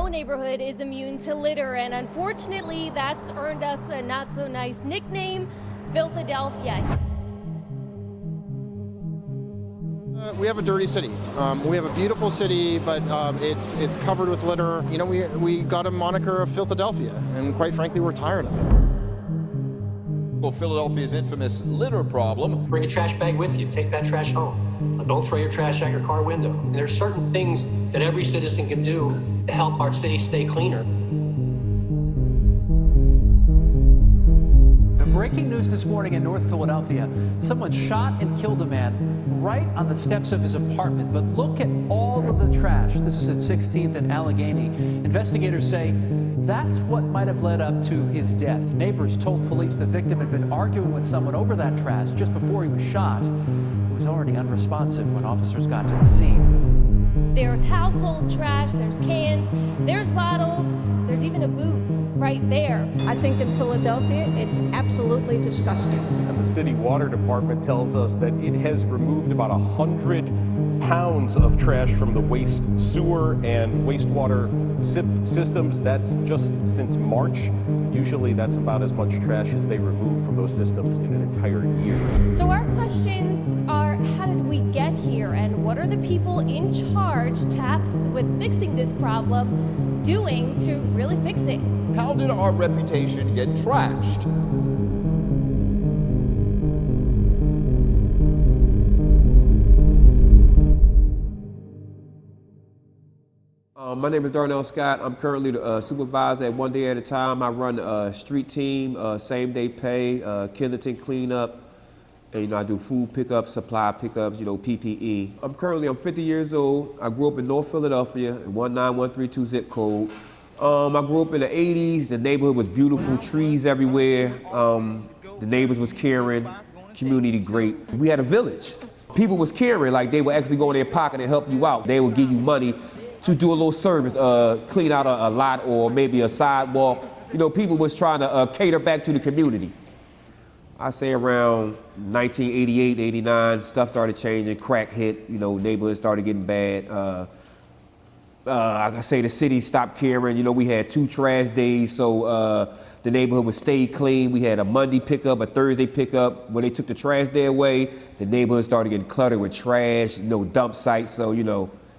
neighborhood is immune to litter, and unfortunately, that's earned us a not-so-nice nickname, Philadelphia. We have a dirty city. We have a beautiful city, but it's covered with litter. You know, we got a moniker of Philadelphia, and quite frankly, we're tired of it. Well, Philadelphia's infamous litter problem. Bring a trash bag with you. Take that trash home. Don't throw your trash out your car window. There are certain things that every citizen can do to help our city stay cleaner. Breaking news this morning in North Philadelphia. Someone shot and killed a man right on the steps of his apartment. But look at all of the trash. This is at 16th and Allegheny. Investigators say that's what might have led up to his death. Neighbors told police the victim had been arguing with someone over that trash just before he was shot. He was already unresponsive when officers got to the scene. There's household trash, there's cans, there's bottles, there's even a boot right there. I think in Philadelphia, it's absolutely disgusting. And the city water department tells us that it has removed about 100 pounds of trash from the waste sewer and wastewater systems. That's just since March. Usually that's about as much trash as they remove from those systems in an entire year. So our questions are, how did we get here, and what are the people in charge tasked with fixing this problem doing to really fix it? How did our reputation get trashed? My name is Darnell Scott. I'm currently the supervisor at One Day at a Time. I run a street team, same day pay, Kensington cleanup, and I do food pickups, supply pickups, PPE. I'm 50 years old. I grew up in North Philadelphia, 19132 zip code. I grew up in the 80s. The neighborhood was beautiful, trees everywhere. The neighbors was caring, community great. We had a village. People was caring, like they would actually go in their pocket and help you out. They would give you money to do a little service, clean out a lot or maybe a sidewalk. People was trying to cater back to the community. I say around 1988, 89, stuff started changing, crack hit, neighborhoods started getting bad. I say the city stopped caring. We had 2 trash days, so the neighborhood would stay clean. We had a Monday pickup, a Thursday pickup. When they took the trash day away, the neighborhood started getting cluttered with trash, dump sites. So,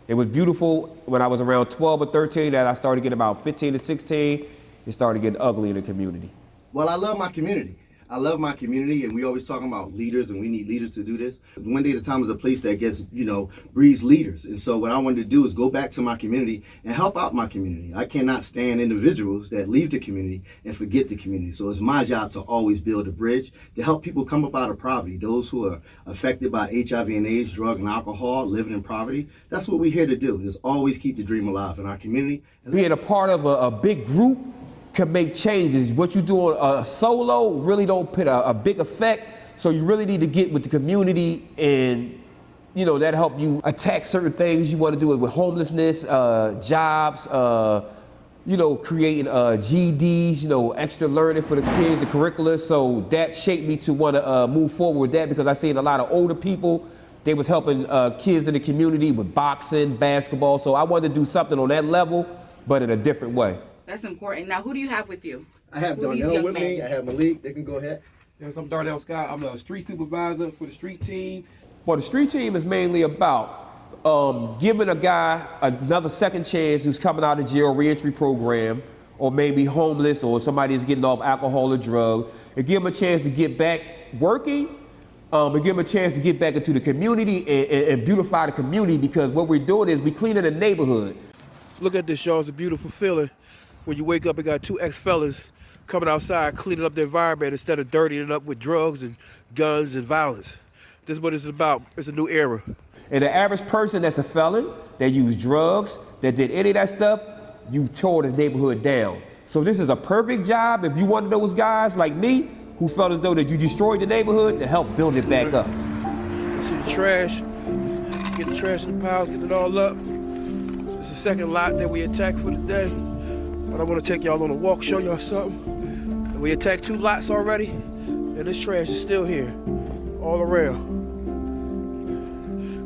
it was beautiful. When I was around 12 or 13, that I started getting about 15 to 16, it started getting ugly in the community. Well, I love my community. I love my community, and we always talking about leaders, and we need leaders to do this. One Day at a Time is a place that gets, breeds leaders. And so what I wanted to do is go back to my community and help out my community. I cannot stand individuals that leave the community and forget the community. So it's my job to always build a bridge to help people come up out of poverty. Those who are affected by HIV and AIDS, drug and alcohol, living in poverty. That's what we're here to do, is always keep the dream alive in our community. Being a part of a big group can make changes. What you do solo really don't put a big effect. So you really need to get with the community, and that help you attack certain things you want to do with homelessness, jobs, creating GEDs, extra learning for the kids, the curricula. So that shaped me to want to move forward with that, because I seen a lot of older people. They was helping kids in the community with boxing, basketball. So I wanted to do something on that level, but in a different way. That's important. Now, who do you have with you? I have Darnell with me. I have Malik. They can go ahead. Yes, I'm Darnell Scott. I'm a street supervisor for the street team. Well, the street team is mainly about giving a guy another second chance who's coming out of jail reentry program, or maybe homeless, or somebody is getting off alcohol or drugs, and give them a chance to get back working, and give them a chance to get back into the community and beautify the community, because what we're doing is we cleaning the neighborhood. Look at this, y'all. It's a beautiful feeling. When you wake up and got 2 ex-fellas coming outside, cleaning up the environment instead of dirtying it up with drugs and guns and violence. This is what it's about. It's a new era. And the average person that's a felon, that used drugs, that did any of that stuff, you tore the neighborhood down. So this is a perfect job if you one of those guys like me who felt as though that you destroyed the neighborhood, to help build it back up. See the trash, get the trash in the piles, get it all up. It's the second lot that we attacked for the day. But I want to take y'all on a walk, show y'all something. And we attacked 2 lots already, and this trash is still here, all around.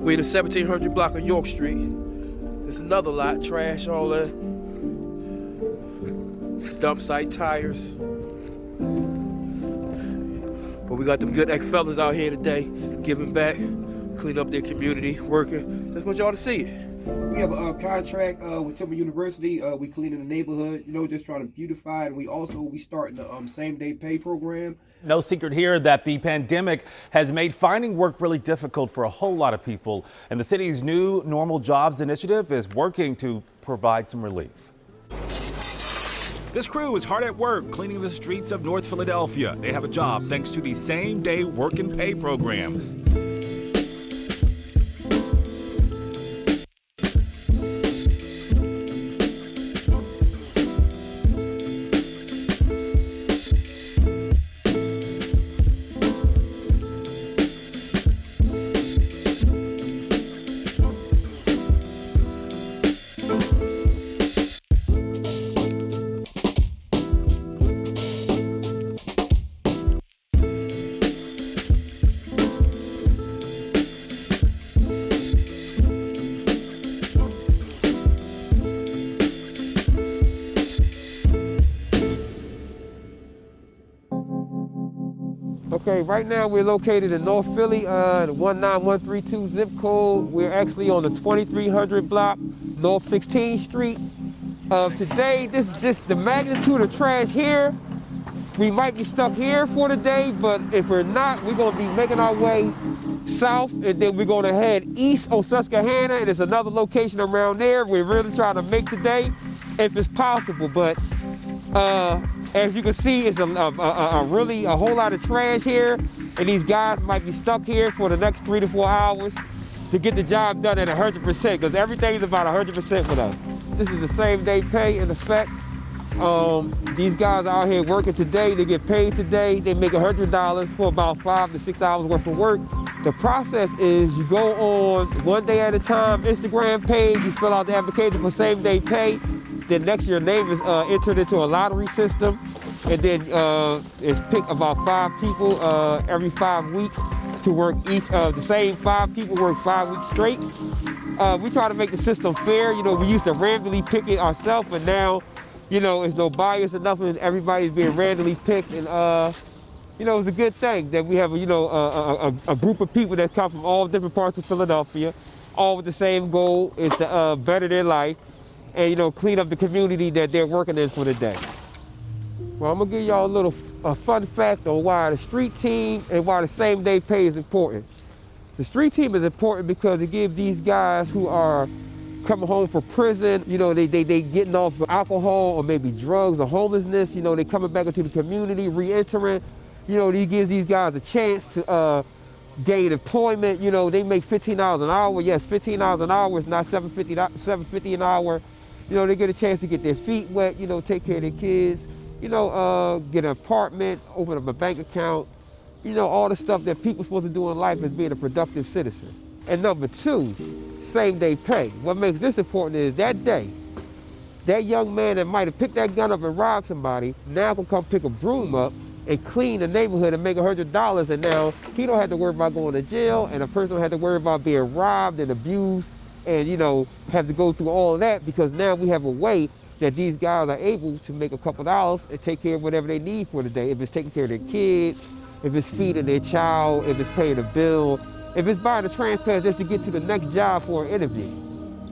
We in the 1700 block of York Street. There's another lot, trash all there. dump site tires. But we got them good ex-fellas out here today, giving back, clean up their community, working. Just want y'all to see it. We have a contract with Temple University. We clean in the neighborhood, just trying to beautify it. We starting the same-day pay program. No secret here that the pandemic has made finding work really difficult for a whole lot of people. And the city's new Normal Jobs initiative is working to provide some relief. This crew is hard at work cleaning the streets of North Philadelphia. They have a job thanks to the same-day work and pay program. Okay, right now we're located in North Philly, the 19132 zip code. We're actually on the 2300 block, North 16th Street. Today, this is just the magnitude of trash here. We might be stuck here for the day, but if we're not, we're gonna be making our way south, and then we're gonna head east on Susquehanna, and there's another location around there. We're really trying to make today, if it's possible, but as you can see, it's a whole lot of trash here, and these guys might be stuck here for the next 3 to 4 hours to get the job done at 100%, because everything's about 100% with us. This is the same day pay in effect. These guys are out here working today. They get paid today. They make $100 for about 5 to 6 hours worth of work. The process is you go on one day at a time Instagram page, you fill out the application for same day pay. Then next your name is entered into a lottery system, and then it's picked about 5 people every 5 weeks to work each. The same 5 people work 5 weeks straight. We try to make the system fair. We used to randomly pick it ourselves, but now, it's no bias or nothing. Everybody's being randomly picked, and it's a good thing that we have a group of people that come from all different parts of Philadelphia, all with the same goal, is to better their life and clean up the community that they're working in for the day. Well, I'm gonna give y'all a fun fact on why the street team and why the same day pay is important. The street team is important because it gives these guys who are coming home from prison, they getting off of alcohol or maybe drugs or homelessness, they coming back into the community, re-entering, it gives these guys a chance to gain employment. They make $15 an hour. Yes, $15 an hour is not $7.50 an hour. They get a chance to get their feet wet, take care of their kids, get an apartment, open up a bank account, all the stuff that people are supposed to do in life as being a productive citizen. And number 2, same day pay. What makes this important is that day, that young man that might have picked that gun up and robbed somebody now can come pick a broom up and clean the neighborhood and make $100, and now he don't have to worry about going to jail, and a person don't have to worry about being robbed and abused and have to go through all of that, because now we have a way that these guys are able to make a couple dollars and take care of whatever they need for the day. If it's taking care of their kid, if it's feeding their child, if it's paying a bill, if it's buying a transplant just to get to the next job for an interview,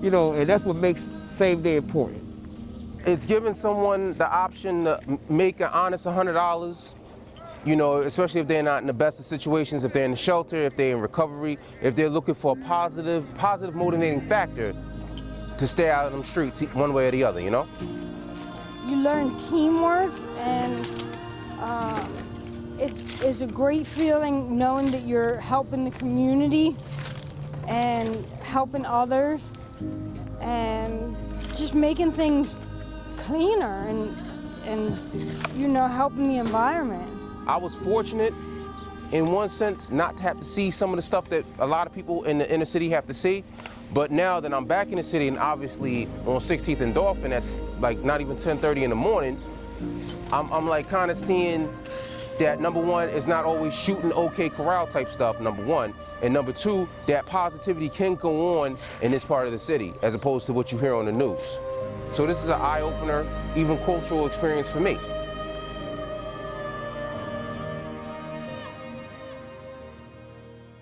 and that's what makes same day important. It's giving someone the option to make an honest $100, especially if they're not in the best of situations, if they're in the shelter, if they're in recovery, if they're looking for a positive motivating factor to stay out on the streets one way or the other, You learn teamwork, and it's a great feeling knowing that you're helping the community and helping others and just making things cleaner and helping the environment. I was fortunate in one sense not to have to see some of the stuff that a lot of people in the inner city have to see. But now that I'm back in the city and obviously on 16th and Dolphin, that's like not even 10:30 in the morning, I'm like kind of seeing that number 1 is not always shooting OK Corral type stuff, number 1. And number 2, that positivity can go on in this part of the city as opposed to what you hear on the news. So this is an eye-opener, even cultural experience for me.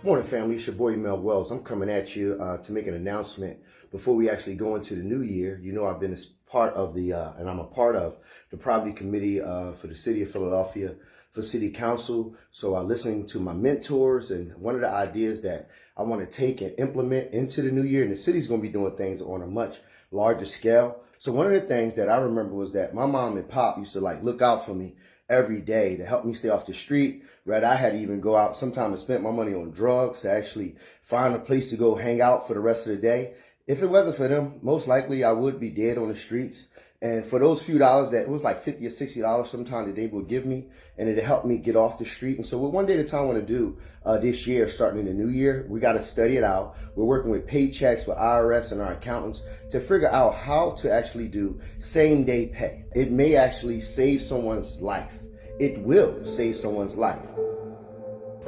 Morning, family. It's your boy Mel Wells. I'm coming at you to make an announcement before we actually go into the new year. You know, I've been part of the, and I'm a part of the Property Committee for the City of Philadelphia for City Council. So listening to my mentors, and one of the ideas that I want to take and implement into the new year, and the city's going to be doing things on a much larger scale. So one of the things that I remember was that my mom and pop used to like look out for me every day to help me stay off the street. Right, I had to even go out sometimes and spend my money on drugs to actually find a place to go hang out for the rest of the day. If it wasn't for them, most likely I would be dead on the streets. And for those few dollars, that it was like $50 or $60 sometimes that they would give me, and it helped me get off the street. And so what one day at a time I want to do this year, starting in the new year, we got to study it out. We're working with Paychecks, with IRS and our accountants to figure out how to actually do same day pay. It may actually save someone's life. It will save someone's life.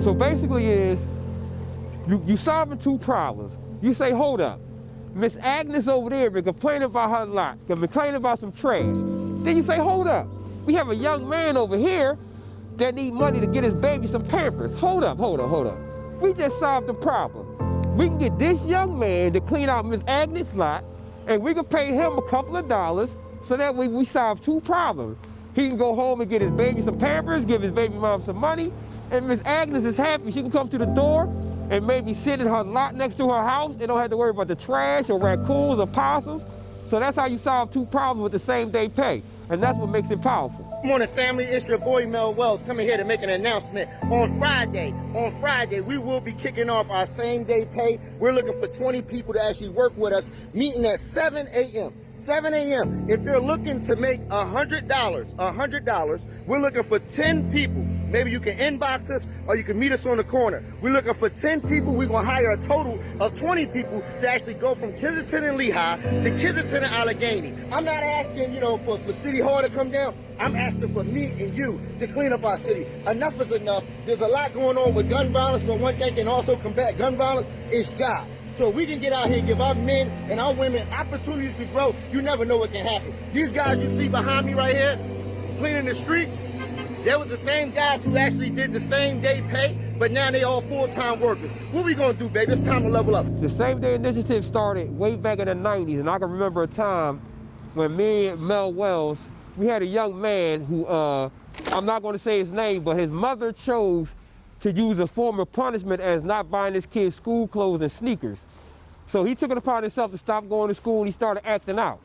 So basically is, you solving two problems. You say, hold up, Miss Agnes over there been complaining about her lot, been complaining about some trash. Then you say, hold up, we have a young man over here that need money to get his baby some Pampers. Hold up. We just solved the problem. We can get this young man to clean out Miss Agnes' lot, and we can pay him a couple of dollars, so that way we solve two problems. He can go home and get his baby some Pampers, give his baby mom some money, and Miss Agnes is happy. She can come to the door and maybe sit in her lot next to her house and don't have to worry about the trash or raccoons or possums. So that's how you solve two problems with the same day pay. And that's what makes it powerful. Good morning, family. It's your boy Mel Wells coming here to make an announcement. On Friday, we will be kicking off our same day pay. We're looking for 20 people to actually work with us, meeting at 7 a.m. 7 a.m. If you're looking to make $100, we're looking for 10 people. Maybe you can inbox us or you can meet us on the corner. We're looking for 10 people. We're going to hire a total of 20 people to actually go from Kensington and Lehigh to Kensington and Allegheny. I'm not asking, for City Hall to come down. I'm asking for me and you to clean up our city. Enough is enough. There's a lot going on with gun violence, but one thing can also combat gun violence is jobs. So we can get out here and give our men and our women opportunities to grow. You never know what can happen. These guys you see behind me right here, cleaning the streets, they was the same guys who actually did the same day pay, but now they all full-time workers. What we gonna do, baby? It's time to level up. The same day initiative started way back in the 90s, and I can remember a time when me and Mel Wells, we had a young man who, I'm not gonna say his name, but his mother chose to use a form of punishment as not buying his kids school clothes and sneakers. So he took it upon himself to stop going to school, and he started acting out.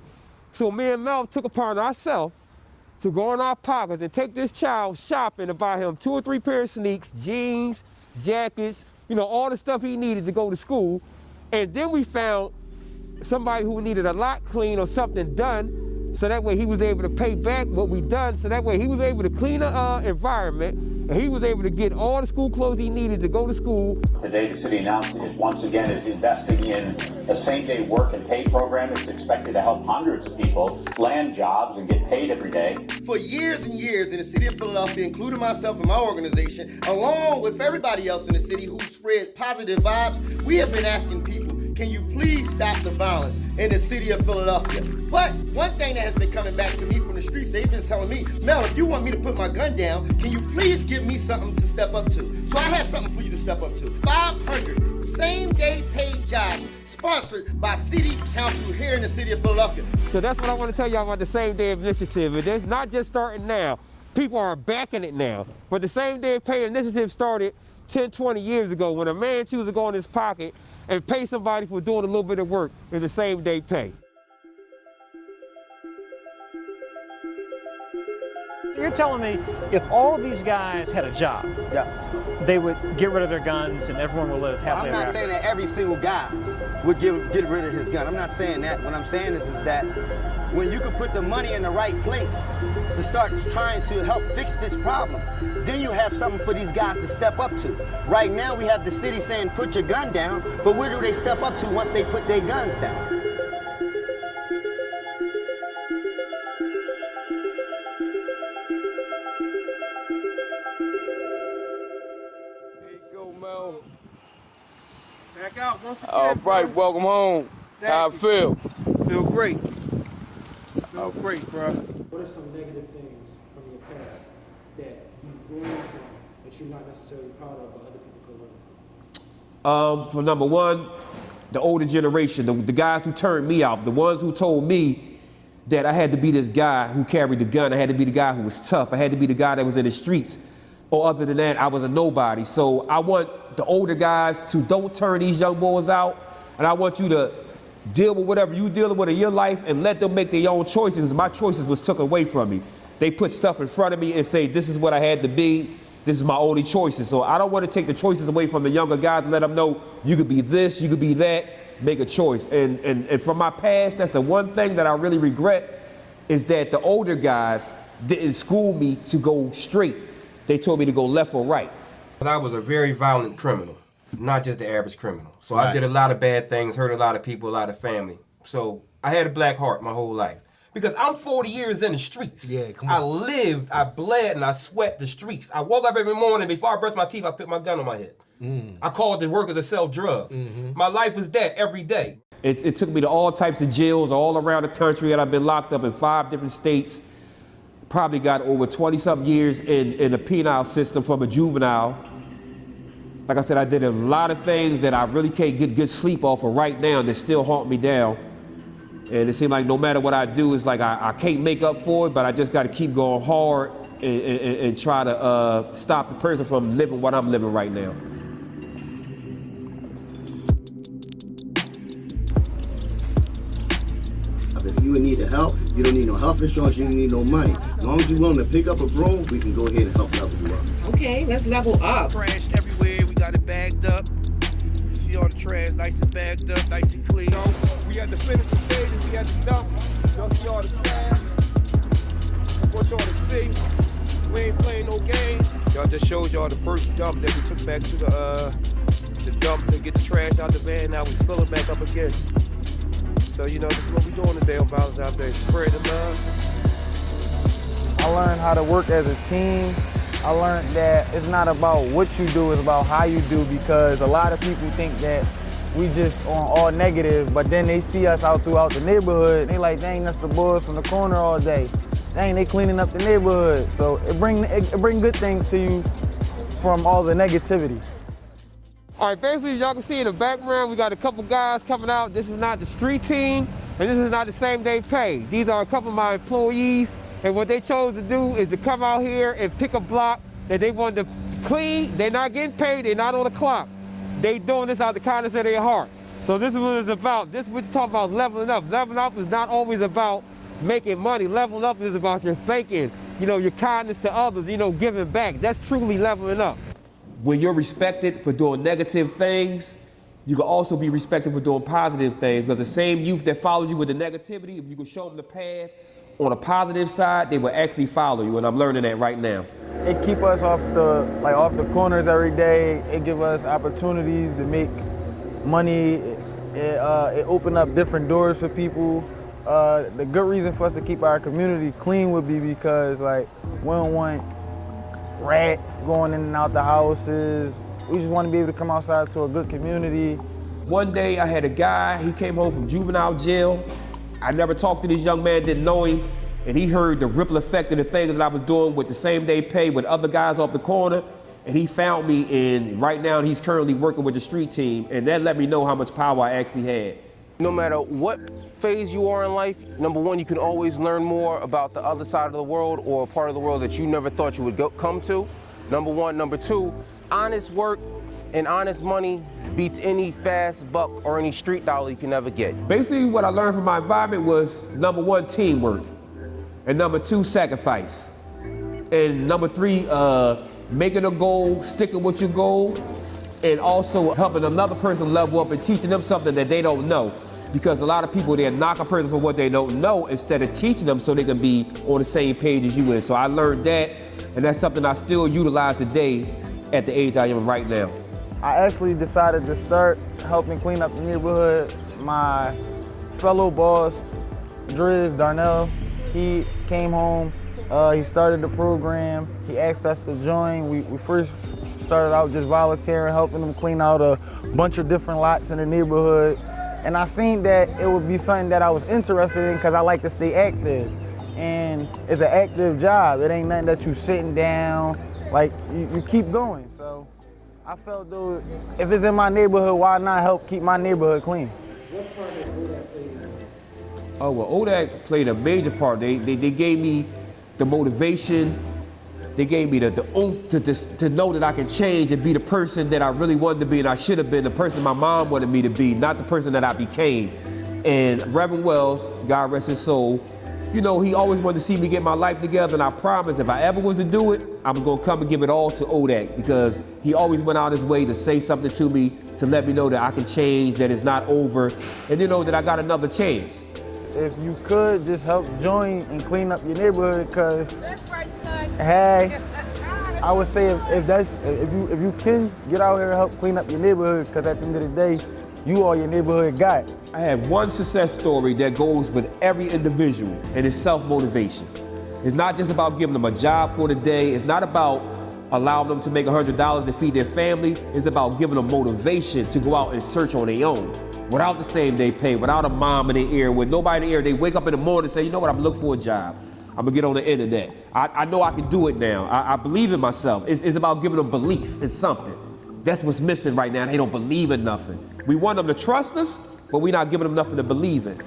So me and Mel took upon ourselves to go in our pockets and take this child shopping to buy him 2 or 3 pairs of sneaks, jeans, jackets, all the stuff he needed to go to school. And then we found somebody who needed a lot clean or something done, so that way he was able to pay back what we done, so that way he was able to clean the environment, and he was able to get all the school clothes he needed to go to school. Today, the city announced it once again is investing in a same-day work and pay program. It's expected to help hundreds of people land jobs and get paid every day. For years and years in the city of Philadelphia, including myself and my organization, along with everybody else in the city who spread positive vibes, we have been asking people, can you please stop the violence in the city of Philadelphia? But one thing that has been coming back to me from the streets, they've been telling me, Mel, if you want me to put my gun down, can you please give me something to step up to? So I have something for you to step up to. 500 same-day paid jobs sponsored by City Council here in the city of Philadelphia. So that's what I want to tell y'all about the Same Day Initiative. And it's not just starting now. People are backing it now. But the Same Day Pay Initiative started 10, 20 years ago when a man chooses to go in his pocket and pay somebody for doing a little bit of work in the same day pay. You're telling me if all of these guys had a job, they would get rid of their guns and everyone would live happily ever after? I'm not saying that every single guy would get rid of his gun. I'm not saying that. What I'm saying is that when you could put the money in the right place to start trying to help fix this problem, then you have something for these guys to step up to. Right now we have the city saying put your gun down, but where do they step up to once they put their guns down? Back out once again. All right, welcome home. How I feel? Feel great. Oh, great, bro. What are some negative things from your past that you've grown from that you're not necessarily proud of, but other people could learn from? For number one, the older generation, the guys who turned me out, the ones who told me that I had to be this guy who carried the gun, I had to be the guy who was tough, I had to be the guy that was in the streets, or other than that, I was a nobody. So I want the older guys to don't turn these young boys out, and I want you to deal with whatever you're dealing with in your life and let them make their own choices. My choices was taken away from me. They put stuff in front of me and say, this is what I had to be, this is my only choices. So I don't want to take the choices away from the younger guys and let them know you could be this, you could be that, make a choice. And from my past, that's the one thing that I really regret, is that the older guys didn't school me to go straight. They told me to go left or right. But I was a very violent criminal, not just the average criminal. So Right. I did a lot of bad things, hurt a lot of people, a lot of family. So I had a black heart my whole life. Because I'm 40 years in the streets. Yeah, come I lived, I bled, and I sweat the streets. I woke up every morning, before I brushed my teeth, I put my gun on my head. I called the workers that sell drugs. My life was that every day. It took me to all types of jails all around the country, and I've been locked up in 5 different states. Probably got over 20-something years in the penal system from a juvenile. Like I said, I did a lot of things that I really can't get good sleep off of right now that still haunt me down. And it seems like no matter what I do, it's like I can't make up for it, but I just got to keep going hard and try to stop the person from living what I'm living right now. If you need the help, you don't need no health insurance, you don't need no money. As long as you're willing to pick up a broom, we can go ahead and help level you up. Okay, let's level up. Trash everywhere, we got it bagged up. See all the trash nice and bagged up, nice and clean. We had to finish the stages, we had to dump. Y'all see all the trash. I want y'all to see. We ain't playing no games. Y'all just showed y'all the first dump that we took back to the dump to get the trash out the van. Now we fill it back up again. So, you know, this is what we're doing today on Valentine's Day, spread the love. I learned how to work as a team. I learned that it's not about what you do, it's about how you do, because a lot of people think that we just on all negative, but then they see us out throughout the neighborhood, and they like, dang, that's the boys from the corner all day. Dang, they cleaning up the neighborhood. So it bring good things to you from all the negativity. All right, basically, y'all can see in the background, we got a couple guys coming out. This is not the street team, and this is not the same day pay. These are a couple of my employees, and what they chose to do is to come out here and pick a block that they wanted to clean. They're not getting paid, they're not on the clock. They doing this out of the kindness of their heart. So this is what it's about. This is what you talk about, leveling up. Leveling up is not always about making money. Leveling up is about your thinking, you know, your kindness to others, you know, giving back. That's truly leveling up. When you're respected for doing negative things, you can also be respected for doing positive things, because the same youth that follows you with the negativity, if you can show them the path on a positive side, they will actually follow you, and I'm learning that right now. It keep us off the corners every day. It give us opportunities to make money. It open up different doors for people. The good reason for us to keep our community clean would be because, like, we don't want rats going in and out the houses. We just want to be able to come outside to a good community. One day I had a guy, he came home from juvenile jail. I never talked to this young man, didn't know him, and he heard the ripple effect of the things that I was doing with the same day pay with other guys off the corner, and he found me, and right now he's currently working with the street team, and that let me know how much power I actually had. No matter what phase you are in life, number one, you can always learn more about the other side of the world or a part of the world that you never thought you would come to. Number one. Number two, honest work and honest money beats any fast buck or any street dollar you can ever get. Basically, what I learned from my environment was, number one, teamwork, and number two, sacrifice, and number three, making a goal, sticking with your goal, and also helping another person level up and teaching them something that they don't know. Because a lot of people, they knock a person for what they don't know instead of teaching them so they can be on the same page as you is. So I learned that, and that's something I still utilize today at the age I am right now. I actually decided to start helping clean up the neighborhood. My fellow boss, DREZ, Darnell, he came home, he started the program, he asked us to join. We first started out just volunteering, helping them clean out a bunch of different lots in the neighborhood. And I seen that it would be something that I was interested in because I like to stay active. And it's an active job. It ain't nothing that you sitting down, like you keep going. So I felt though, if it's in my neighborhood, why not help keep my neighborhood clean? What part of ODAAT played? Oh, well, ODAAT played a major part. They gave me the motivation. They gave me the oomph to know that I can change and be the person that I really wanted to be and I should have been, the person my mom wanted me to be, not the person that I became. And Reverend Wells, God rest his soul, you know, he always wanted to see me get my life together, and I promised if I ever was to do it, I'm gonna come and give it all to ODAAT, because he always went out his way to say something to me, to let me know that I can change, that it's not over, and you know that I got another chance. If you could just help join and clean up your neighborhood, because hey, I would say if you can get out here and help clean up your neighborhood, because at the end of the day, you are your neighborhood guy. I have one success story that goes with every individual, and it's self-motivation. It's not just about giving them a job for the day. It's not about allowing them to make $100 to feed their family. It's about giving them motivation to go out and search on their own, without the same-day pay, without a mom in their ear, with nobody in their ear. They wake up in the morning and say, you know what, I'm looking for a job. I'm gonna get on the internet. I know I can do it now. I believe in myself. It's about giving them belief in something. That's what's missing right now. They don't believe in nothing. We want them to trust us, but we're not giving them nothing to believe in.